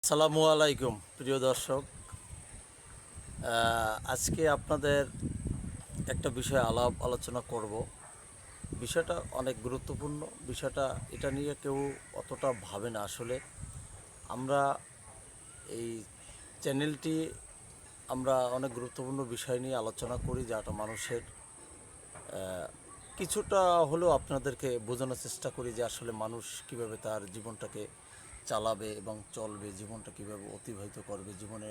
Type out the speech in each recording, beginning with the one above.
আসসালামু আলাইকুম প্রিয় দর্শক। আজকে আপনাদের একটা বিষয়ে আলোচনা করব। বিষয়টা অনেক গুরুত্বপূর্ণ। বিষয়টা এটা নিয়ে কেউ অতটা ভাবে না। আসলে আমরা এই চ্যানেলটি আমরা অনেক গুরুত্বপূর্ণ বিষয় নিয়ে আলোচনা করি, যাটা মানুষের কিছুটা হলেও আপনাদেরকে বোঝানোর চেষ্টা করি যে আসলে মানুষ কিভাবে তার জীবনটাকে চালাবে এবং চলবে, জীবনটা কিভাবে অতিবাহিত করবে, জীবনে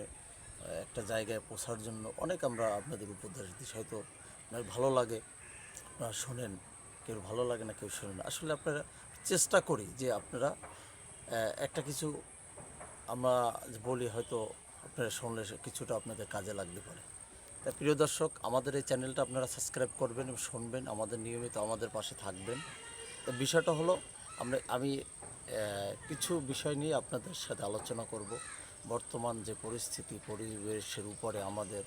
একটা জায়গায় পৌঁছার জন্য অনেক আমরা আপনাদের উপদেশ দিই। হয়তো আপনার ভালো লাগে, আপনারা শোনেন, কেউ ভালো লাগে না, কেউ শোনেন। আসলে আপনারা চেষ্টা করি যে আপনারা একটা কিছু আমরা বলি, হয়তো আপনারা শুনলে কিছুটা আপনাদের কাজে লাগতে পারে। তাই প্রিয় দর্শক, আমাদের এই চ্যানেলটা আপনারা সাবস্ক্রাইব করবেন এবং শুনবেন, আমাদের নিয়মিত আমাদের পাশে থাকবেন। তো বিষয়টা হলো, আমি কিছু বিষয় নিয়ে আপনাদের সাথে আলোচনা করব। বর্তমান যে পরিবেশের উপরে আমাদের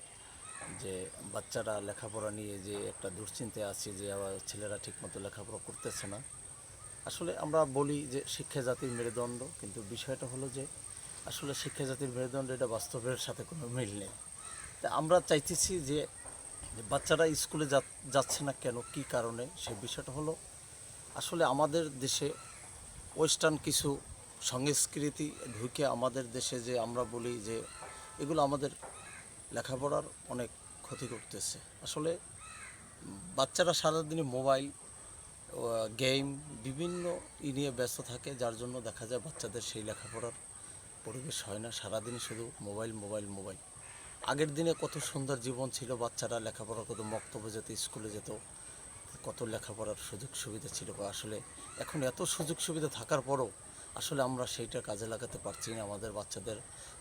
যে বাচ্চারা লেখাপড়া নিয়ে যে একটা দুশ্চিন্তায় আছে, যে আবার ছেলেরা ঠিকমতো লেখাপড়া করতেছে না। আসলে আমরা বলি যে শিক্ষা জাতির মেরুদণ্ড, কিন্তু বিষয়টা হলো যে আসলে শিক্ষা জাতির মেরুদণ্ড এটা বাস্তবের সাথে কোনো মিল নেই। তা আমরা চাইতেছি যে বাচ্চারা স্কুলে যাচ্ছে না কেন, কী কারণে, সেই বিষয়টা হলো আসলে আমাদের দেশে ওয়েস্টার্ন কিছু সংস্কৃতি ঢুকে আমাদের দেশে, যে আমরা বলি যে এগুলো আমাদের লেখাপড়ার অনেক ক্ষতি করতেছে। আসলে বাচ্চারা সারাদিনই মোবাইল, গেম, বিভিন্ন নিয়ে ব্যস্ত থাকে, যার জন্য দেখা যায় বাচ্চাদের সেই লেখাপড়ার পরিবেশ হয় না। সারাদিনই শুধু মোবাইল মোবাইল মোবাইল। আগের দিনে কত সুন্দর জীবন ছিল, বাচ্চারা লেখাপড়া করতো, মক্তব্যে যেত, স্কুলে যেত, কত লেখাপড়ার সুযোগ সুবিধা ছিল। আসলে এখন এত সুযোগ সুবিধা থাকার পরও আসলে আমরা সেইটা কাজে লাগাতে পারছি না। আমাদের বাচ্চাদের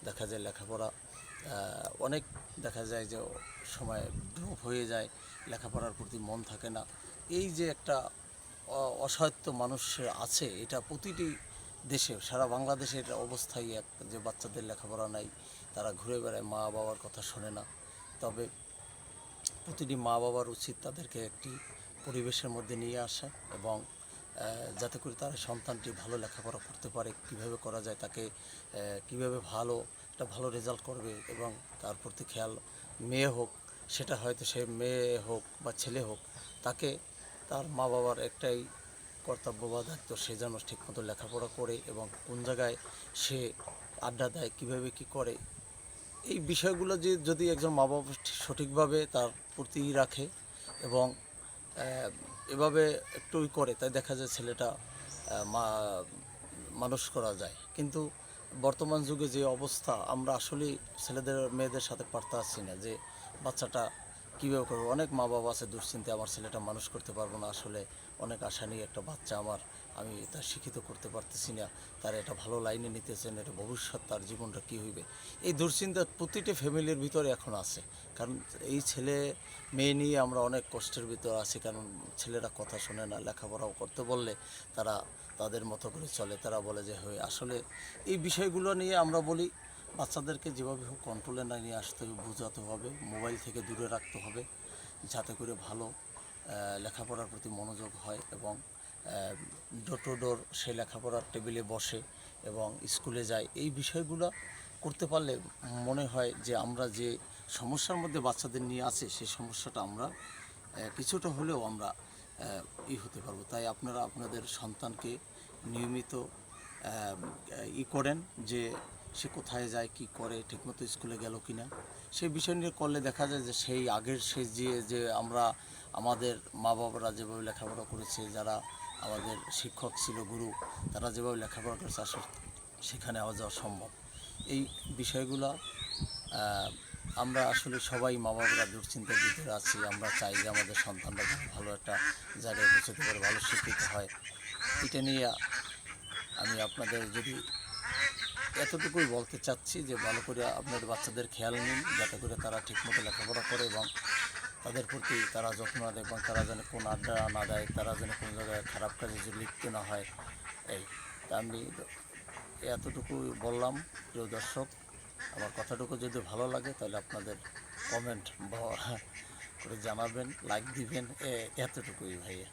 দেখা যায় লেখাপড়া অনেক, দেখা যায় যে সময় ড্রপ হয়ে যায়, লেখাপড়ার প্রতি মন থাকে না। এই যে একটা অসাহিত্য মানুষ আছে, এটা প্রতিটি দেশে, সারা বাংলাদেশের অবস্থাই এক, যে বাচ্চাদের লেখাপড়া নাই, তারা ঘুরে বেড়ায়, মা বাবার কথা শোনে না। তবে প্রতিটি মা বাবার উচিত তাদেরকে একটি পরিবেশের মধ্যে নিয়ে আসা, এবং যাতে করে তার সন্তানটি ভালো লেখাপড়া করতে পারে, কিভাবে করা যায়, তাকে কিভাবে একটা ভালো রেজাল্ট করবে, এবং তার প্রতি খেয়াল, মেয়ে হোক, সেটা হয়তো সে মেয়ে হোক বা ছেলে হোক, তাকে তার মা বাবার একটাই কর্তব্য বা দায়িত্ব, সে যেন ঠিকমতো লেখাপড়া করে এবং কোন জায়গায় সে আড্ডা দেয়, কীভাবে কী করে। এই বিষয়গুলো যে যদি একজন মা বাবা সঠিকভাবে তার প্রতি রাখে এবং এভাবে একটু করে, তাই দেখা যায় ছেলেটা মানুষ করা যায়। কিন্তু বর্তমান যুগে যে অবস্থা, আমরা আসলেই ছেলেদের মেয়েদের সাথে পারতে পারছি না যে বাচ্চাটা কীভাবে করবো। অনেক মা বাবা আছে দুশ্চিন্তায়, আমার ছেলেটা মানুষ করতে পারবো না, আসলে অনেক আশা নিয়ে একটা বাচ্চা আমার, আমি তার শিক্ষিত করতে পারতেছি না, তার একটা ভালো লাইনে নিতেছেন, এটা ভবিষ্যৎ তার জীবনটা কী হইবে। এই দুশ্চিন্তা প্রতিটি ফ্যামিলির ভিতরে এখন আছে। কারণ এই ছেলে মেয়ে নিয়ে আমরা অনেক কষ্টের ভিতর আছি, কারণ ছেলেরা কথা শোনে না, লেখাপড়াও করতে বললে তারা তাদের মতো করে চলে, তারা বলে যে হয়ে। আসলে এই বিষয়গুলো নিয়ে আমরা বলি বাচ্চাদেরকে যেভাবে হোক কন্ট্রোলে না নিয়ে আসতে হবে, বোঝাতে হবে, মোবাইল থেকে দূরে রাখতে হবে, যাতে করে ভালো লেখাপড়ার প্রতি মনোযোগ হয়, এবং ডোর টু ডোর সে লেখাপড়ার টেবিলে বসে এবং স্কুলে যায়। এই বিষয়গুলো করতে পারলে মনে হয় যে আমরা যে সমস্যার মধ্যে বাচ্চাদের নিয়ে আছে, সেই সমস্যাটা আমরা কিছুটা হলেও আমরা হতে পারবো। তাই আপনারা আপনাদের সন্তানকে নিয়মিত করেন যে সে কোথায় যায়, কি করে, ঠিকমতো স্কুলে গেল কি না, সেই বিষয় নিয়ে করলে দেখা যায় যে সেই আগের সে যে আমরা আমাদের মা বাবারা যেভাবে লেখাপড়া করেছে, যারা আমাদের শিক্ষক ছিল, গুরু, তারা যেভাবে লেখাপড়া করেছে, আসলে সেখানে আওয়া যাওয়া সম্ভব। এই বিষয়গুলো আমরা আসলে সবাই মা বাবারা দুশ্চিন্তার ভিতরে আছি। আমরা চাই যে আমাদের সন্তানরা ভালো একটা জায়গায় পৌঁছতে পারে, ভালো শিক্ষিত হয়। এটা নিয়ে আমি আপনাদের যদি এতটুকুই বলতে চাচ্ছি যে ভালো করে আপনাদের বাচ্চাদের খেয়াল নিন, যাতে করে তারা ঠিকমতো লেখাপড়া করে এবং তাদের প্রতি তারা যত্ন নেয়, এবং তারা যেন কোন আড্ডা না দেয়, তারা যেন কোনো জায়গায় খারাপ কাজে যে লিপ্ত না হয়। এই তা আমি এতটুকু বললাম। প্রিয় দর্শক, আমার কথাটুকু যদি ভালো লাগে তাহলে আপনাদের কমেন্ট করে জানাবেন, লাইক দিবেন, এতটুকুই ভাইয়া।